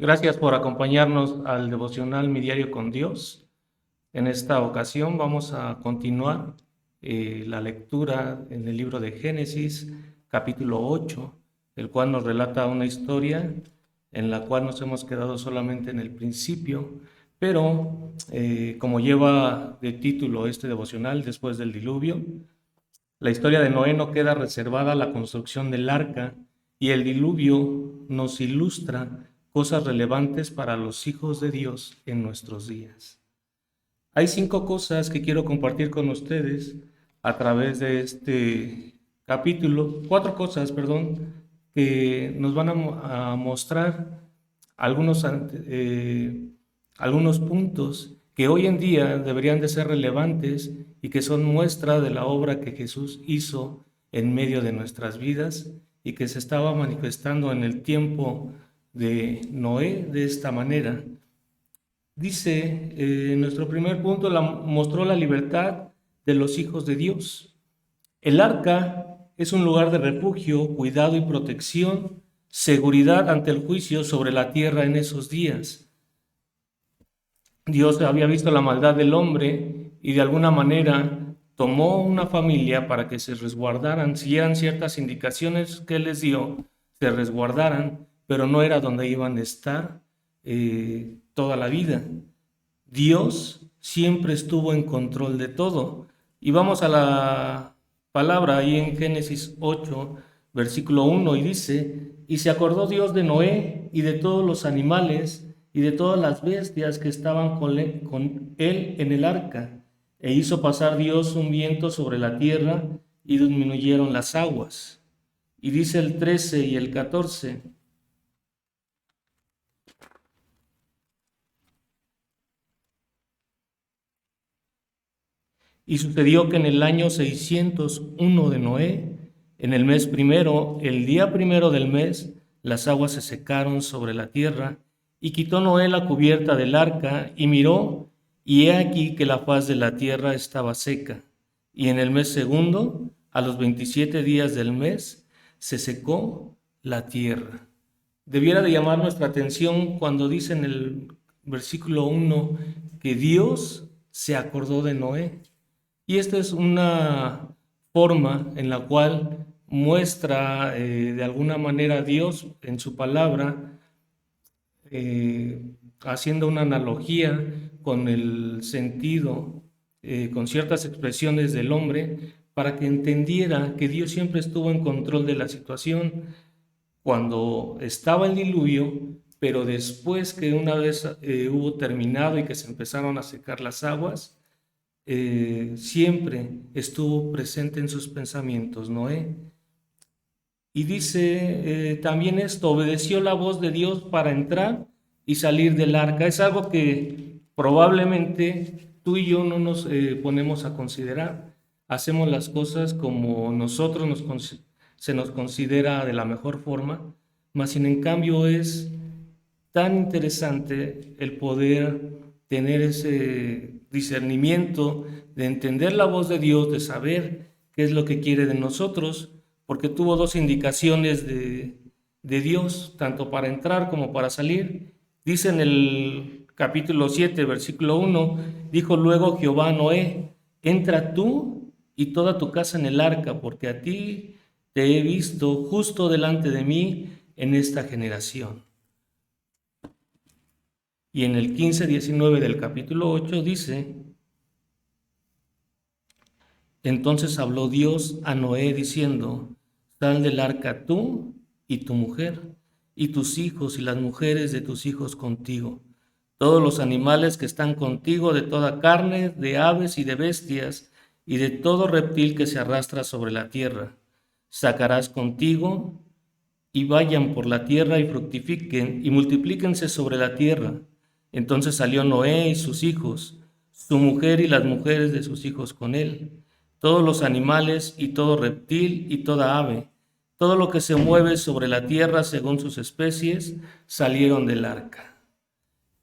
Gracias por acompañarnos al devocional Mi Diario con Dios. En esta ocasión vamos a continuar la lectura en el libro de Génesis, capítulo 8, el cual nos relata una historia en la cual nos hemos quedado solamente en el principio, pero como lleva de título este devocional, después del diluvio, la historia de Noé no queda reservada a la construcción del arca y el diluvio nos ilustra cosas relevantes para los hijos de Dios en nuestros días. Hay 5 cosas que quiero compartir con ustedes a través de este capítulo, 4 cosas, perdón, que nos van a mostrar algunos, algunos puntos que hoy en día deberían de ser relevantes y que son muestra de la obra que Jesús hizo en medio de nuestras vidas y que se estaba manifestando en el tiempo de Noé de esta manera. Dice, nuestro primer punto mostró la libertad de los hijos de Dios. El arca es un lugar de refugio, cuidado y protección, seguridad ante el juicio sobre la tierra en esos días. Dios había visto la maldad del hombre y de alguna manera tomó una familia para que se resguardaran, siguieran ciertas indicaciones que Él les dio, se resguardaran, pero no era donde iban a estar toda la vida. Dios siempre estuvo en control de todo. Y vamos a la palabra ahí en Génesis 8, versículo 1, y dice, y se acordó Dios de Noé y de todos los animales y de todas las bestias que estaban con él en el arca, e hizo pasar Dios un viento sobre la tierra y disminuyeron las aguas. Y dice el 13 y el 14, y sucedió que en el año 601 de Noé, en el mes primero, el día primero del mes, las aguas se secaron sobre la tierra, y quitó Noé la cubierta del arca, y miró, y he aquí que la faz de la tierra estaba seca. Y en el mes segundo, a los 27 días del mes, se secó la tierra. Debiera de llamar nuestra atención cuando dice en el versículo 1 que Dios se acordó de Noé. Y esta es una forma en la cual muestra de alguna manera Dios en su palabra, haciendo una analogía con el sentido, con ciertas expresiones del hombre, para que entendiera que Dios siempre estuvo en control de la situación cuando estaba el diluvio, pero después que una vez hubo terminado y que se empezaron a secar las aguas, siempre estuvo presente en sus pensamientos Noé. Y dice también esto, obedeció la voz de Dios para entrar y salir del arca. Es algo que probablemente tú y yo no nos ponemos a considerar. Hacemos las cosas como nosotros se nos considera de la mejor forma, mas sin en cambio es tan interesante el poder tener ese discernimiento de entender la voz de Dios, de saber qué es lo que quiere de nosotros, porque tuvo 2 indicaciones de Dios, tanto para entrar como para salir. Dice en el capítulo 7, versículo 1, dijo luego Jehová a Noé, entra tú y toda tu casa en el arca, porque a ti te he visto justo delante de mí en esta generación. Y en el 15-19 del capítulo 8 dice, entonces habló Dios a Noé diciendo, sal del arca tú y tu mujer, y tus hijos y las mujeres de tus hijos contigo, todos los animales que están contigo, de toda carne, de aves y de bestias, y de todo reptil que se arrastra sobre la tierra. Sacarás contigo, y vayan por la tierra y fructifiquen, y multiplíquense sobre la tierra. Entonces salió Noé y sus hijos, su mujer y las mujeres de sus hijos con él, todos los animales y todo reptil y toda ave, todo lo que se mueve sobre la tierra según sus especies, salieron del arca.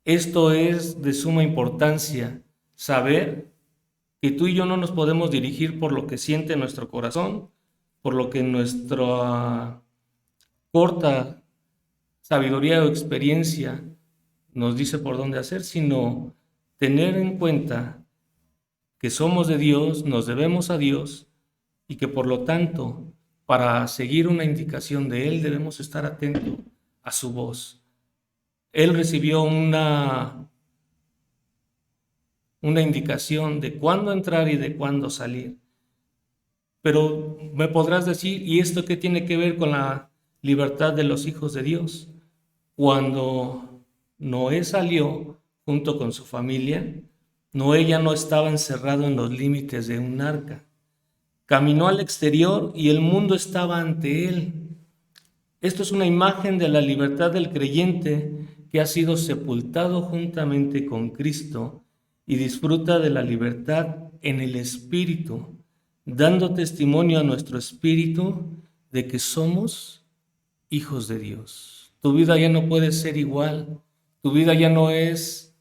Esto es de suma importancia, saber que tú y yo no nos podemos dirigir por lo que siente nuestro corazón, por lo que nuestra corta sabiduría o experiencia nos dice por dónde hacer, sino tener en cuenta que somos de Dios, nos debemos a Dios y que por lo tanto, para seguir una indicación de Él, debemos estar atentos a su voz. Él recibió una indicación de cuándo entrar y de cuándo salir. Pero me podrás decir, ¿y esto qué tiene que ver con la libertad de los hijos de Dios? Cuando Noé salió junto con su familia, Noé ya no estaba encerrado en los límites de un arca. Caminó al exterior y el mundo estaba ante él. Esto es una imagen de la libertad del creyente que ha sido sepultado juntamente con Cristo y disfruta de la libertad en el Espíritu, dando testimonio a nuestro espíritu de que somos hijos de Dios. Tu vida ya no puede ser igual. Tu vida ya no es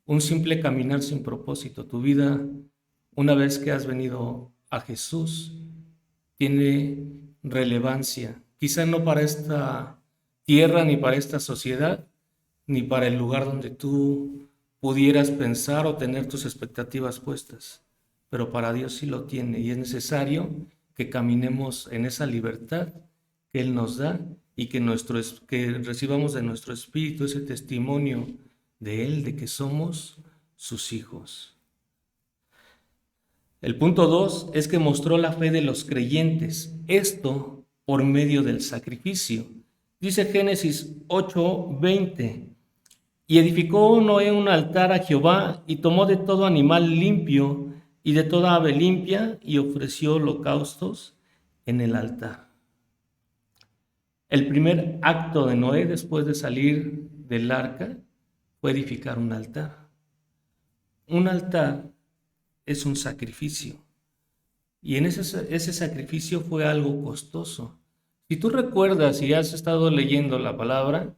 un simple caminar sin propósito. Tu vida, una vez que has venido a Jesús, tiene relevancia. Quizá no para esta tierra, ni para esta sociedad, ni para el lugar donde tú pudieras pensar o tener tus expectativas puestas, pero para Dios sí lo tiene y es necesario que caminemos en esa libertad que Él nos da y que recibamos de nuestro espíritu ese testimonio de Él, de que somos sus hijos. El punto 2 es que mostró la fe de los creyentes, esto por medio del sacrificio. Dice Génesis 8:20, y edificó Noé un altar a Jehová y tomó de todo animal limpio y de toda ave limpia y ofreció holocaustos en el altar. El primer acto de Noé después de salir del arca fue edificar un altar. Un altar es un sacrificio y en ese sacrificio fue algo costoso. Si tú recuerdas y has estado leyendo la palabra,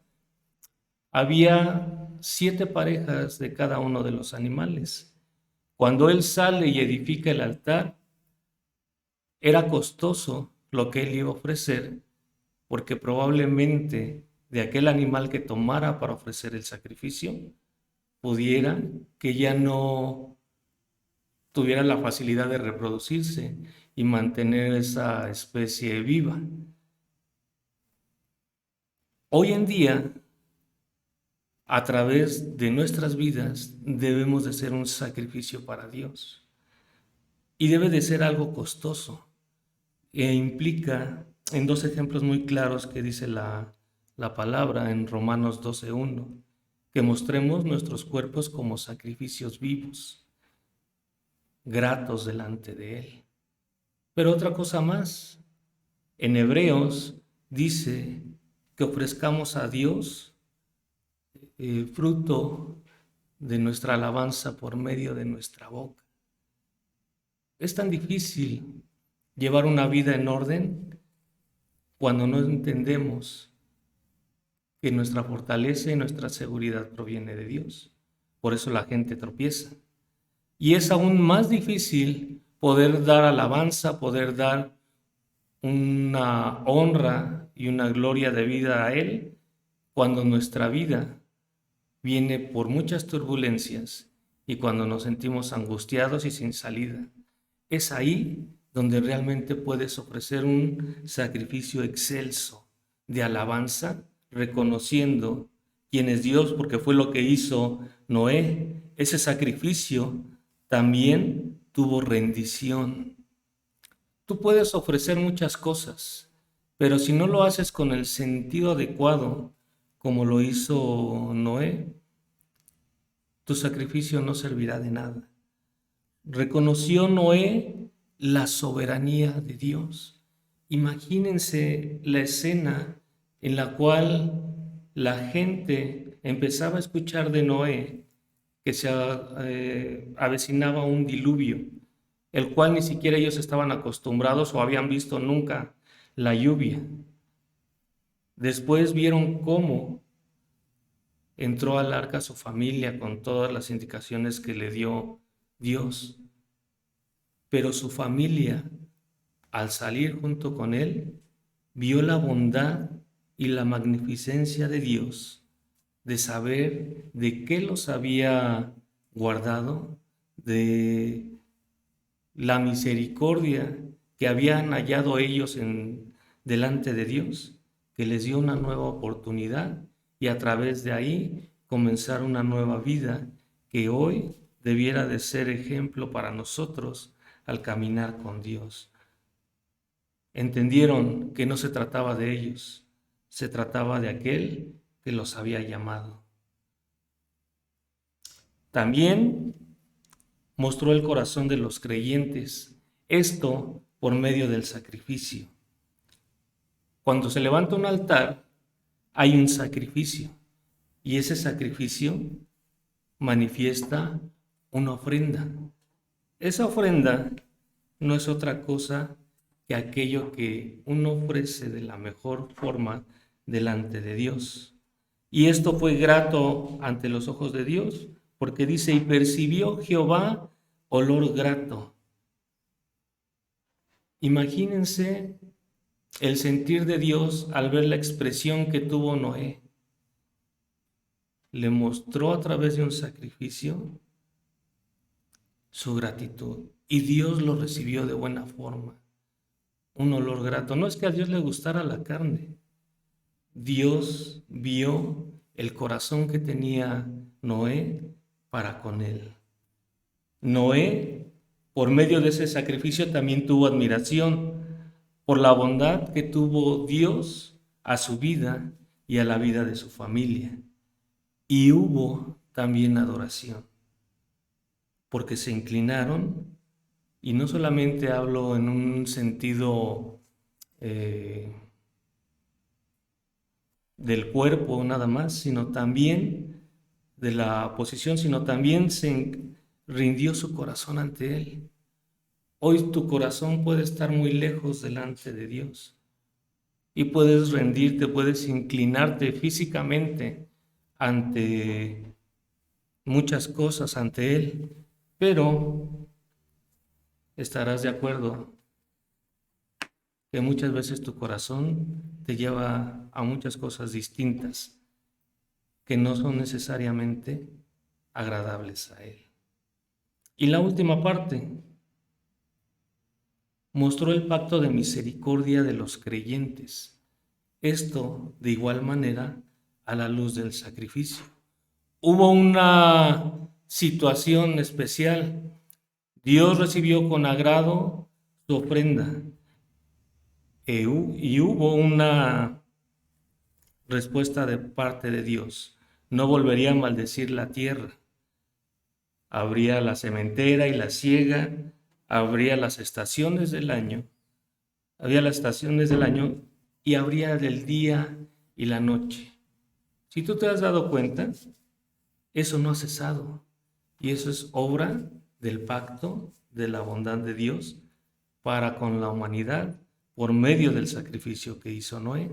había 7 parejas de cada uno de los animales. Cuando él sale y edifica el altar, era costoso lo que él iba a ofrecer, porque probablemente de aquel animal que tomara para ofrecer el sacrificio, pudiera que ya no tuviera la facilidad de reproducirse y mantener esa especie viva. Hoy en día, a través de nuestras vidas, debemos de ser un sacrificio para Dios. Y debe de ser algo costoso. E implica, en 2 ejemplos muy claros que dice la palabra en Romanos 12:1, que mostremos nuestros cuerpos como sacrificios vivos, gratos delante de Él. Pero otra cosa más, en Hebreos dice que ofrezcamos a Dios fruto de nuestra alabanza por medio de nuestra boca. Es tan difícil llevar una vida en orden cuando no entendemos que nuestra fortaleza y nuestra seguridad proviene de Dios. Por eso la gente tropieza. Y es aún más difícil poder dar alabanza, poder dar una honra y una gloria de vida a Él cuando nuestra vida viene por muchas turbulencias y cuando nos sentimos angustiados y sin salida. Es ahí donde realmente puedes ofrecer un sacrificio excelso de alabanza, reconociendo quién es Dios, porque fue lo que hizo Noé. Ese sacrificio también tuvo rendición. Tú puedes ofrecer muchas cosas, pero si no lo haces con el sentido adecuado, como lo hizo Noé, tu sacrificio no servirá de nada. Reconoció Noé la soberanía de Dios. Imagínense la escena en la cual la gente empezaba a escuchar de Noé que se avecinaba un diluvio, el cual ni siquiera ellos estaban acostumbrados o habían visto nunca la lluvia. Después vieron cómo entró al arca su familia con todas las indicaciones que le dio Dios. Pero su familia, al salir junto con él, vio la bondad y la magnificencia de Dios, de saber de qué los había guardado, de la misericordia que habían hallado ellos delante de Dios, que les dio una nueva oportunidad y a través de ahí comenzar una nueva vida que hoy debiera de ser ejemplo para nosotros al caminar con Dios. Entendieron que no se trataba de ellos, se trataba de aquel que los había llamado. También mostró el corazón de los creyentes, esto por medio del sacrificio. Cuando se levanta un altar, hay un sacrificio, y ese sacrificio manifiesta una ofrenda. Esa ofrenda no es otra cosa que aquello que uno ofrece de la mejor forma delante de Dios. Y esto fue grato ante los ojos de Dios, porque dice, y percibió Jehová olor grato. Imagínense el sentir de Dios al ver la expresión que tuvo Noé. Le mostró a través de un sacrificio su gratitud y Dios lo recibió de buena forma. Un olor grato. No es que a Dios le gustara la carne. Dios vio el corazón que tenía Noé para con él. Noé, por medio de ese sacrificio, también tuvo admiración por la bondad que tuvo Dios a su vida y a la vida de su familia. Y hubo también adoración, porque se inclinaron, y no solamente hablo en un sentido del cuerpo nada más, sino también de la posición, sino también se rindió su corazón ante Él. Hoy tu corazón puede estar muy lejos delante de Dios y puedes rendirte, puedes inclinarte físicamente ante muchas cosas, ante Él, pero estarás de acuerdo que muchas veces tu corazón te lleva a muchas cosas distintas que no son necesariamente agradables a Él. Y la última parte, mostró el pacto de misericordia de los creyentes. Esto, de igual manera, a la luz del sacrificio. Hubo una situación especial. Dios recibió con agrado su ofrenda. Y hubo una respuesta de parte de Dios. No volvería a maldecir la tierra. Habría la sementera y la siega, habría las estaciones del año, había las estaciones del año y habría del día y la noche. Si tú te has dado cuenta, eso no ha cesado y eso es obra del pacto de la bondad de Dios para con la humanidad por medio del sacrificio que hizo Noé.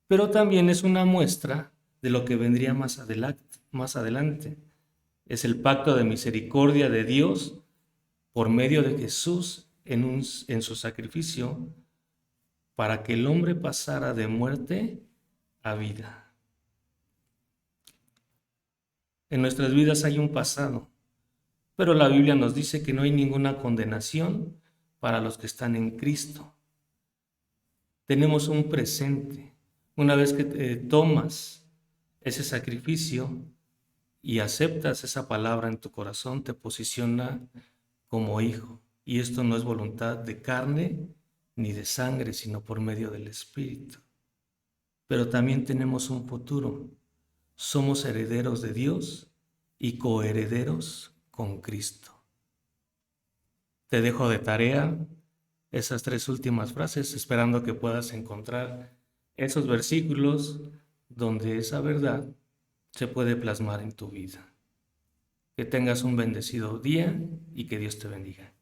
Pero también es una muestra de lo que vendría más adelante. Es el pacto de misericordia de Dios por medio de Jesús en su sacrificio para que el hombre pasara de muerte a vida. En nuestras vidas hay un pasado, pero la Biblia nos dice que no hay ninguna condenación para los que están en Cristo. Tenemos un presente. Una vez que tomas ese sacrificio y aceptas esa palabra en tu corazón, te posiciona como hijo. Y esto no es voluntad de carne ni de sangre, sino por medio del Espíritu. Pero también tenemos un futuro. Somos herederos de Dios y coherederos con Cristo. Te dejo de tarea esas 3 últimas frases, esperando que puedas encontrar esos versículos donde esa verdad se puede plasmar en tu vida. Que tengas un bendecido día y que Dios te bendiga.